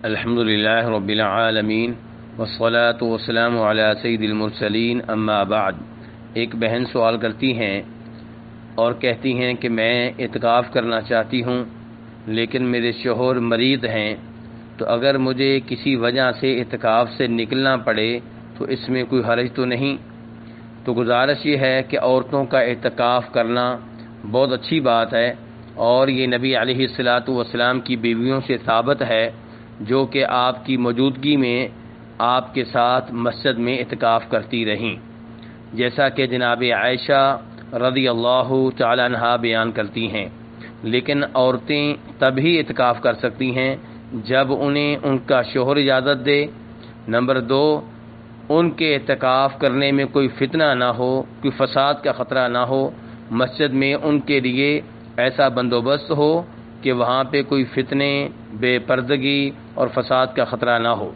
الحمدللہ رب العالمین والصلاة والسلام علی سید المرسلین اما بعد۔ ایک بہن سوال کرتی ہیں اور کہتی ہیں کہ میں اعتکاف کرنا چاہتی ہوں لیکن میرے شوہر مریض ہیں، تو اگر مجھے کسی وجہ سے اعتکاف سے نکلنا پڑے تو اس میں کوئی حرج تو نہیں؟ تو گزارش یہ ہے کہ عورتوں کا اعتکاف کرنا بہت اچھی بات ہے، اور یہ نبی علیہ الصلاۃ والسلام کی بیویوں سے ثابت ہے جو کہ آپ کی موجودگی میں آپ کے ساتھ مسجد میں اعتکاف کرتی رہیں، جیسا کہ جناب عائشہ رضی اللہ تعالی عنہا بیان کرتی ہیں۔ لیکن عورتیں تبھی اعتکاف کر سکتی ہیں جب انہیں ان کا شوہر اجازت دے۔ نمبر 2، ان کے اعتکاف کرنے میں کوئی فتنہ نہ ہو، کوئی فساد کا خطرہ نہ ہو، مسجد میں ان کے لیے ایسا بندوبست ہو کہ وہاں پہ کوئی فتنے، بے پردگی اور فساد کا خطرہ نہ ہو۔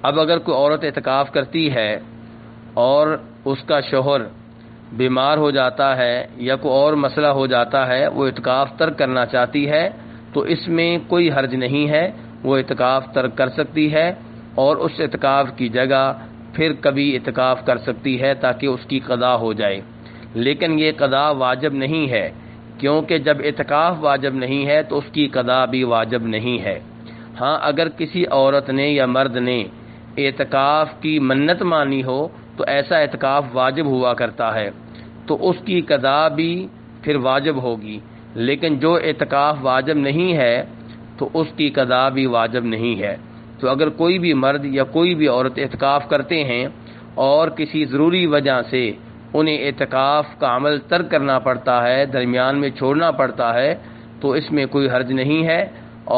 اب اگر کوئی عورت اعتکاف کرتی ہے اور اس کا شوہر بیمار ہو جاتا ہے یا کوئی اور مسئلہ ہو جاتا ہے، وہ اعتکاف ترک کرنا چاہتی ہے، تو اس میں کوئی حرج نہیں ہے، وہ اعتکاف ترک کر سکتی ہے اور اس اعتکاف کی جگہ پھر کبھی اعتکاف کر سکتی ہے تاکہ اس کی قضا ہو جائے۔ لیکن یہ قضا واجب نہیں ہے، کیونکہ جب اعتکاف واجب نہیں ہے تو اس کی قضا بھی واجب نہیں ہے۔ ہاں، اگر کسی عورت نے یا مرد نے اعتکاف کی منت مانی ہو تو ایسا اعتکاف واجب ہوا کرتا ہے، تو اس کی قضا بھی پھر واجب ہوگی۔ لیکن جو اعتکاف واجب نہیں ہے تو اس کی قضا بھی واجب نہیں ہے۔ تو اگر کوئی بھی مرد یا کوئی بھی عورت اعتکاف کرتے ہیں اور کسی ضروری وجہ سے انہیں اعتکاف کا عمل ترک کرنا پڑتا ہے، درمیان میں چھوڑنا پڑتا ہے، تو اس میں کوئی حرج نہیں ہے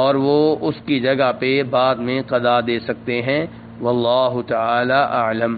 اور وہ اس کی جگہ پہ بعد میں قضا دے سکتے ہیں۔ واللہ تعالی اعلم۔